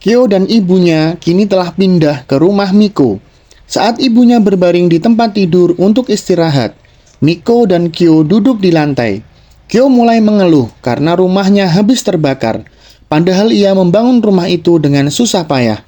Kyo dan ibunya kini telah pindah ke rumah Miko. Saat ibunya berbaring di tempat tidur untuk istirahat, Miko dan Kyo duduk di lantai. Kyo mulai mengeluh karena rumahnya habis terbakar, padahal ia membangun rumah itu dengan susah payah.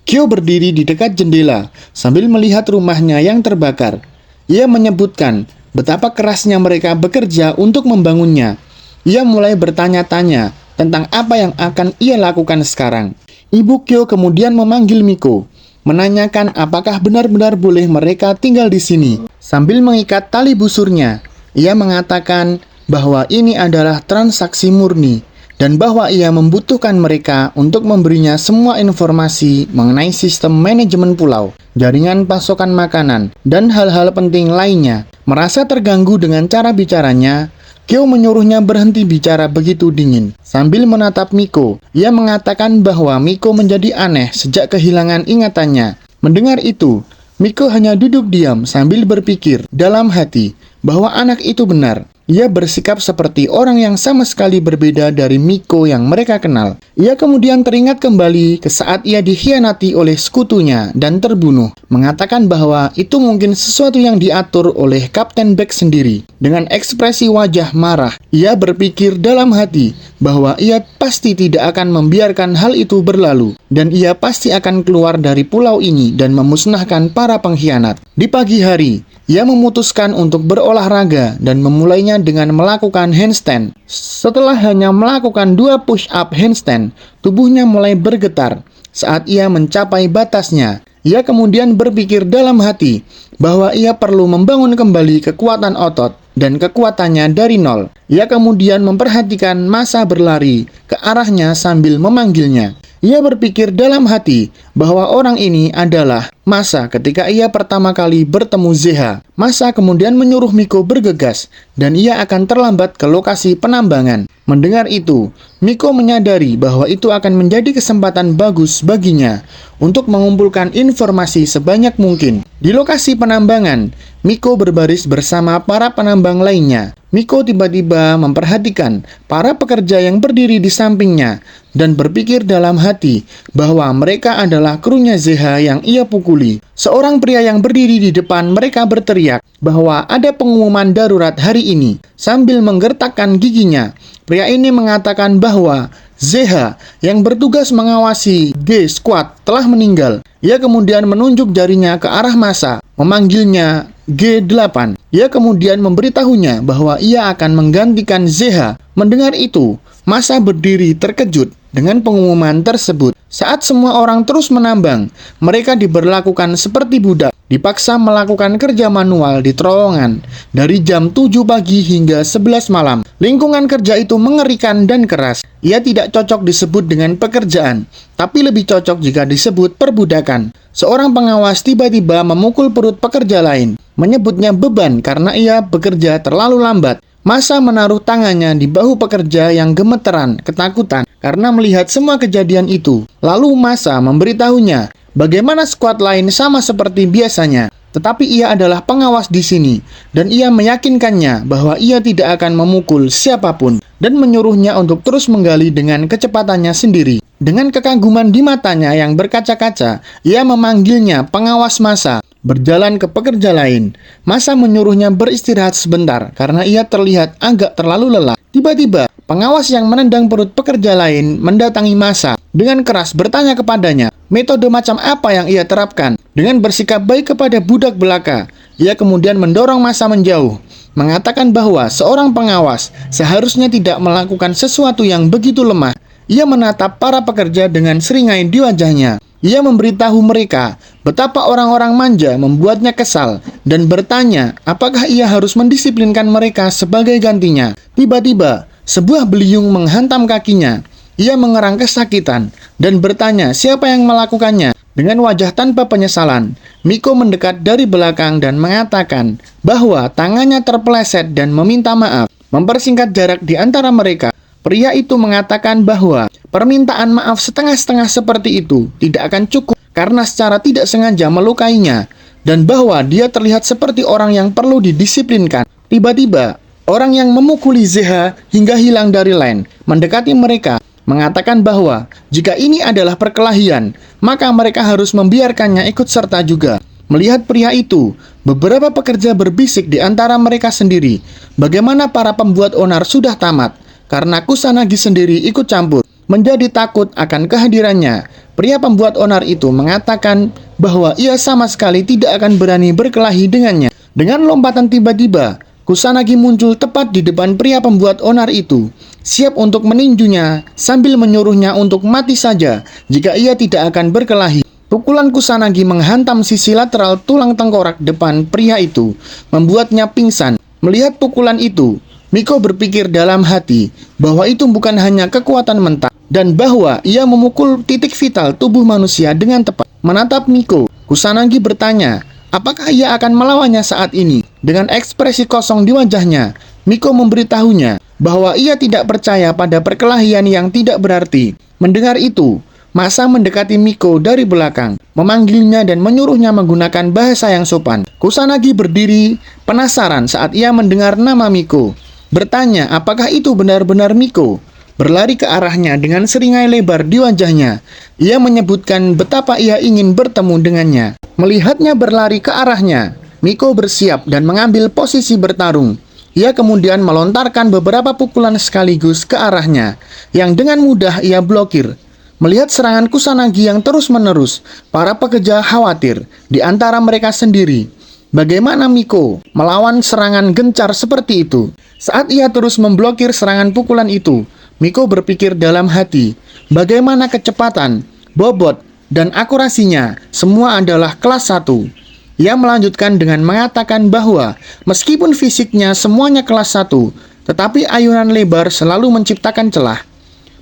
Kyo berdiri di dekat jendela sambil melihat rumahnya yang terbakar. Ia menyebutkan betapa kerasnya mereka bekerja untuk membangunnya. Ia mulai bertanya-tanya tentang apa yang akan ia lakukan sekarang. Ibu Kyo kemudian memanggil Miko, menanyakan apakah benar-benar boleh mereka tinggal di sini. Sambil mengikat tali busurnya, ia mengatakan bahwa ini adalah transaksi murni dan bahwa ia membutuhkan mereka untuk memberinya semua informasi mengenai sistem manajemen pulau, jaringan pasokan makanan, dan hal-hal penting lainnya. Merasa terganggu dengan cara bicaranya, Kyo menyuruhnya berhenti bicara begitu dingin. Sambil menatap Miko, ia mengatakan bahwa Miko menjadi aneh sejak kehilangan ingatannya. Mendengar itu, Miko hanya duduk diam sambil berpikir dalam hati bahwa anak itu benar. Ia bersikap seperti orang yang sama sekali berbeda dari Miko yang mereka kenal. Ia kemudian teringat kembali ke saat ia dikhianati oleh sekutunya dan terbunuh, mengatakan bahwa itu mungkin sesuatu yang diatur oleh Kapten Beck sendiri. Dengan ekspresi wajah marah, ia berpikir dalam hati bahwa ia pasti tidak akan membiarkan hal itu berlalu, dan ia pasti akan keluar dari pulau ini dan memusnahkan para pengkhianat. Di pagi hari, ia memutuskan untuk berolahraga dan memulainya dengan melakukan handstand. Setelah hanya melakukan 2 push-up handstand, tubuhnya mulai bergetar. Saat ia mencapai batasnya, ia kemudian berpikir dalam hati bahwa ia perlu membangun kembali kekuatan otot dan kekuatannya dari nol. Ia kemudian memperhatikan masa berlari ke arahnya sambil memanggilnya. Ia berpikir dalam hati bahwa orang ini adalah Masa ketika ia pertama kali bertemu Zeha. Masa kemudian menyuruh Miko bergegas dan ia akan terlambat ke lokasi penambangan. Mendengar itu, Miko menyadari bahwa itu akan menjadi kesempatan bagus baginya untuk mengumpulkan informasi sebanyak mungkin. Di lokasi penambangan, Miko berbaris bersama para penambang lainnya. Miko tiba-tiba memperhatikan para pekerja yang berdiri di sampingnya dan berpikir dalam hati bahwa mereka adalah krunya Zeha yang ia pukuli. Seorang pria yang berdiri di depan mereka berteriak bahwa ada pengumuman darurat hari ini. Sambil menggertakkan giginya, pria ini mengatakan bahwa Zeha yang bertugas mengawasi G Squad telah meninggal. Ia kemudian menunjuk jarinya ke arah Masa, memanggilnya G8. Ia kemudian memberitahunya bahwa ia akan menggantikan Zeha. Mendengar itu, Masa berdiri terkejut dengan pengumuman tersebut. Saat semua orang terus menambang, mereka diberlakukan seperti budak, dipaksa melakukan kerja manual di terowongan dari jam 7 pagi hingga 11 malam. Lingkungan kerja itu mengerikan dan keras. Ia tidak cocok disebut dengan pekerjaan, tapi lebih cocok jika disebut perbudakan. Seorang pengawas tiba-tiba memukul perut pekerja lain, menyebutnya beban karena ia bekerja terlalu lambat. Masa menaruh tangannya di bahu pekerja yang gemeteran, ketakutan karena melihat semua kejadian itu. Lalu Masa memberitahunya bagaimana skuad lain sama seperti biasanya, tetapi ia adalah pengawas di sini dan ia meyakinkannya bahwa ia tidak akan memukul siapapun dan menyuruhnya untuk terus menggali dengan kecepatannya sendiri. Dengan kekaguman di matanya yang berkaca-kaca, ia memanggilnya pengawas Masa. Berjalan ke pekerja lain, Masa menyuruhnya beristirahat sebentar karena ia terlihat agak terlalu lelah. Tiba-tiba, pengawas yang menendang perut pekerja lain mendatangi Masa dengan keras bertanya kepadanya metode macam apa yang ia terapkan. Dengan bersikap baik kepada budak belaka, ia kemudian mendorong Masa menjauh, mengatakan bahwa seorang pengawas seharusnya tidak melakukan sesuatu yang begitu lemah. Ia menatap para pekerja dengan seringai di wajahnya. Ia memberitahu mereka betapa orang-orang manja membuatnya kesal dan bertanya apakah ia harus mendisiplinkan mereka sebagai gantinya. Tiba-tiba, sebuah beliung menghantam kakinya. Ia mengerang kesakitan dan bertanya siapa yang melakukannya. Dengan wajah tanpa penyesalan, Miko mendekat dari belakang dan mengatakan bahwa tangannya terpeleset dan meminta maaf. Mempersingkat jarak di antara mereka, pria itu mengatakan bahwa permintaan maaf setengah-setengah seperti itu tidak akan cukup karena secara tidak sengaja melukainya dan bahwa dia terlihat seperti orang yang perlu didisiplinkan. Tiba-tiba, orang yang memukuli Zeha hingga hilang dari line mendekati mereka. mengatakan bahwa jika ini adalah perkelahian, maka mereka harus membiarkannya ikut serta juga. Melihat pria itu, beberapa pekerja berbisik di antara mereka sendiri, bagaimana para pembuat onar sudah tamat, karena Kusanagi sendiri ikut campur. Menjadi takut akan kehadirannya, pria pembuat onar itu mengatakan bahwa ia sama sekali tidak akan berani berkelahi dengannya. Dengan lompatan tiba-tiba, Kusanagi muncul tepat di depan pria pembuat onar itu, siap untuk meninjunya sambil menyuruhnya untuk mati saja jika ia tidak akan berkelahi. Pukulan Kusanagi menghantam sisi lateral tulang tengkorak depan pria itu, membuatnya pingsan. Melihat pukulan itu, Miko berpikir dalam hati bahwa itu bukan hanya kekuatan mental, dan bahwa ia memukul titik vital tubuh manusia dengan tepat. Menatap Miko, Kusanagi bertanya, apakah ia akan melawannya saat ini? Dengan ekspresi kosong di wajahnya, Miko memberitahunya bahwa ia tidak percaya pada perkelahian yang tidak berarti. Mendengar itu, Masa mendekati Miko dari belakang, memanggilnya dan menyuruhnya menggunakan bahasa yang sopan. Kusanagi berdiri penasaran saat ia mendengar nama Miko. Bertanya apakah itu benar-benar Miko. Berlari ke arahnya dengan seringai lebar di wajahnya. Ia menyebutkan betapa ia ingin bertemu dengannya. Melihatnya berlari ke arahnya, Miko bersiap dan mengambil posisi bertarung. Ia kemudian melontarkan beberapa pukulan sekaligus ke arahnya, yang dengan mudah ia blokir. Melihat serangan Kusanagi yang terus-menerus, para pekerja khawatir di antara mereka sendiri. Bagaimana Miko melawan serangan gencar seperti itu? Saat ia terus memblokir serangan pukulan itu, Miko berpikir dalam hati, bagaimana kecepatan, bobot, dan akurasinya semua adalah kelas 1. Ia melanjutkan dengan mengatakan bahwa meskipun fisiknya semuanya kelas 1, tetapi ayunan lebar selalu menciptakan celah.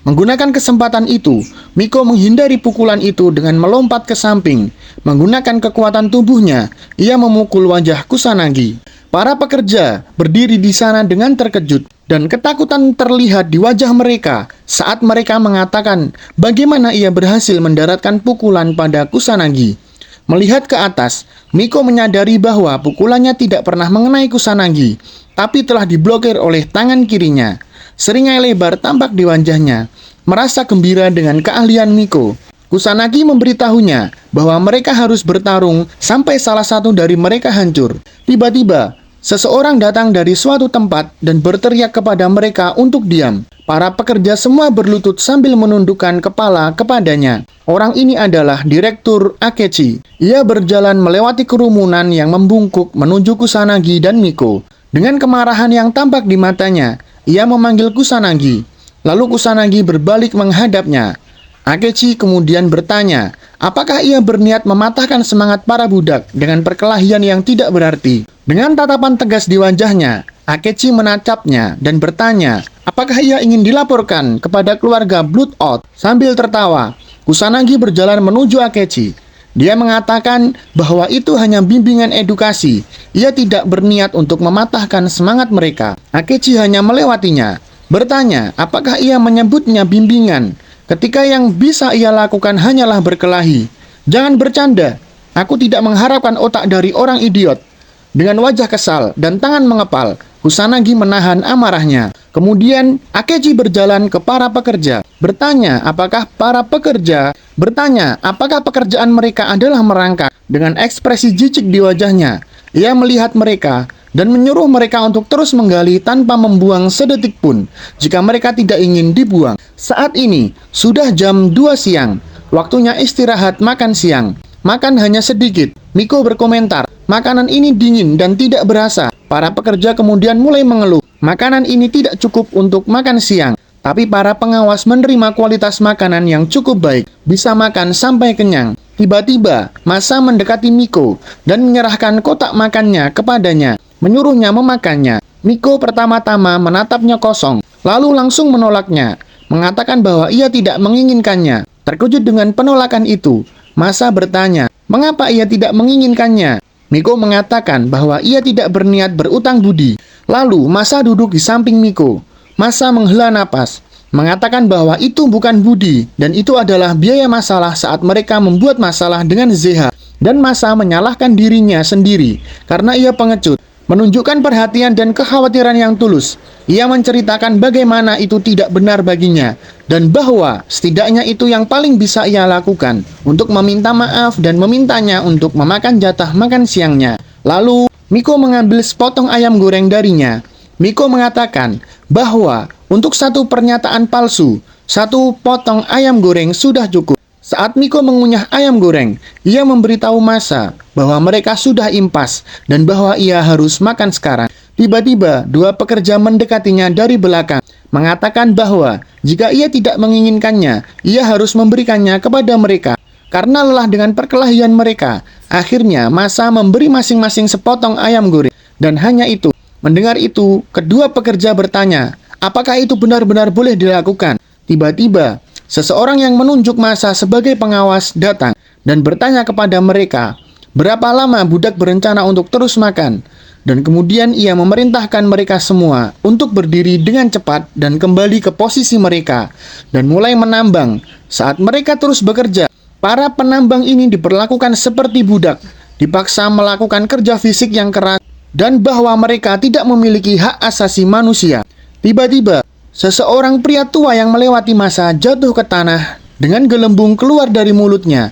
Menggunakan kesempatan itu, Miko menghindari pukulan itu dengan melompat ke samping. Menggunakan kekuatan tubuhnya, ia memukul wajah Kusanagi. Para pekerja berdiri di sana dengan terkejut, dan ketakutan terlihat di wajah mereka saat mereka mengatakan bagaimana ia berhasil mendaratkan pukulan pada Kusanagi. Melihat ke atas, Miko menyadari bahwa pukulannya tidak pernah mengenai Kusanagi, tapi telah diblokir oleh tangan kirinya. Seringai lebar tampak di wajahnya. Merasa gembira dengan keahlian Miko, Kusanagi memberitahunya bahwa mereka harus bertarung sampai salah satu dari mereka hancur. Tiba-tiba, seseorang datang dari suatu tempat dan berteriak kepada mereka untuk diam. Para pekerja semua berlutut sambil menundukkan kepala kepadanya. Orang ini adalah Direktur Akechi. Ia berjalan melewati kerumunan yang membungkuk menuju Kusanagi dan Miko. Dengan kemarahan yang tampak di matanya, ia memanggil Kusanagi. Lalu Kusanagi berbalik menghadapnya. Akechi kemudian bertanya, apakah ia berniat mematahkan semangat para budak dengan perkelahian yang tidak berarti? Dengan tatapan tegas di wajahnya, Akechi menatapnya dan bertanya, apakah ia ingin dilaporkan kepada keluarga Bloodout? Sambil tertawa, Kusanagi berjalan menuju Akechi. Dia mengatakan bahwa itu hanya bimbingan edukasi. Ia tidak berniat untuk mematahkan semangat mereka. Akechi hanya melewatinya. Bertanya, apakah ia menyebutnya bimbingan, ketika yang bisa ia lakukan hanyalah berkelahi. Jangan bercanda, aku tidak mengharapkan otak dari orang idiot. Dengan wajah kesal dan tangan mengepal, Kusanagi menahan amarahnya. Kemudian, Akechi berjalan ke para pekerja. Bertanya, apakah pekerjaan mereka adalah merangkak. Dengan ekspresi jijik di wajahnya, ia melihat mereka dan menyuruh mereka untuk terus menggali tanpa membuang sedetik pun jika mereka tidak ingin dibuang. Saat ini, sudah jam 2 siang, waktunya istirahat makan siang. Makan hanya sedikit. Miko berkomentar, makanan ini dingin dan tidak berasa. Para pekerja kemudian mulai mengeluh, makanan ini tidak cukup untuk makan siang. Tapi para pengawas menerima kualitas makanan yang cukup baik, bisa makan sampai kenyang. Tiba-tiba, Masa mendekati Miko dan menyerahkan kotak makannya kepadanya, menyuruhnya memakannya. Miko pertama-tama menatapnya kosong, lalu langsung menolaknya, mengatakan bahwa ia tidak menginginkannya. Terkejut dengan penolakan itu, Masa bertanya, mengapa ia tidak menginginkannya? Miko mengatakan bahwa ia tidak berniat berutang budi. Lalu, Masa duduk di samping Miko. Masa menghela napas, mengatakan bahwa itu bukan budi, dan itu adalah biaya masalah saat mereka membuat masalah dengan ZH. Dan Masa menyalahkan dirinya sendiri, karena ia pengecut. Menunjukkan perhatian dan kekhawatiran yang tulus, ia menceritakan bagaimana itu tidak benar baginya, dan bahwa setidaknya itu yang paling bisa ia lakukan untuk meminta maaf dan memintanya untuk memakan jatah makan siangnya. Lalu, Miko mengambil sepotong ayam goreng darinya. Miko mengatakan bahwa untuk satu pernyataan palsu, satu potong ayam goreng sudah cukup. Saat Miko mengunyah ayam goreng, ia memberitahu Masa bahwa mereka sudah impas dan bahwa ia harus makan sekarang. Tiba-tiba, dua pekerja mendekatinya dari belakang, mengatakan bahwa jika ia tidak menginginkannya, ia harus memberikannya kepada mereka. Karena lelah dengan perkelahian mereka, akhirnya Masa memberi masing-masing sepotong ayam goreng. Dan hanya itu, mendengar itu, kedua pekerja bertanya, apakah itu benar-benar boleh dilakukan? Tiba-tiba, seseorang yang menunjuk Masa sebagai pengawas datang dan bertanya kepada mereka, berapa lama budak berencana untuk terus makan? Dan kemudian ia memerintahkan mereka semua untuk berdiri dengan cepat dan kembali ke posisi mereka dan mulai menambang. Saat mereka terus bekerja, para penambang ini diperlakukan seperti budak, dipaksa melakukan kerja fisik yang keras, dan bahwa mereka tidak memiliki hak asasi manusia. Tiba-tiba, seseorang pria tua yang melewati Masa jatuh ke tanah dengan gelembung keluar dari mulutnya.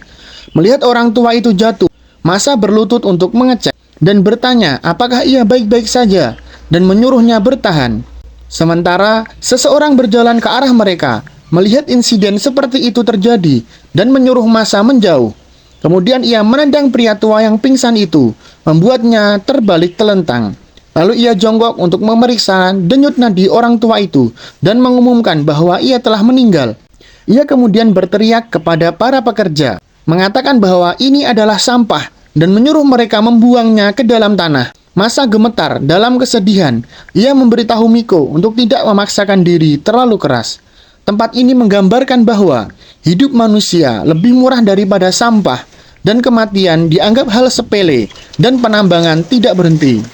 Melihat orang tua itu jatuh, Masa berlutut untuk mengecek dan bertanya apakah ia baik-baik saja dan menyuruhnya bertahan. Sementara seseorang berjalan ke arah mereka, melihat insiden seperti itu terjadi dan menyuruh Masa menjauh. Kemudian ia menendang pria tua yang pingsan itu, membuatnya terbalik telentang. Lalu ia jongkok untuk memeriksa denyut nadi orang tua itu dan mengumumkan bahwa ia telah meninggal. Ia kemudian berteriak kepada para pekerja, mengatakan bahwa ini adalah sampah dan menyuruh mereka membuangnya ke dalam tanah. Masa gemetar dalam kesedihan. Ia memberitahu Miko untuk tidak memaksakan diri terlalu keras. Tempat ini menggambarkan bahwa hidup manusia lebih murah daripada sampah dan kematian dianggap hal sepele dan penambangan tidak berhenti.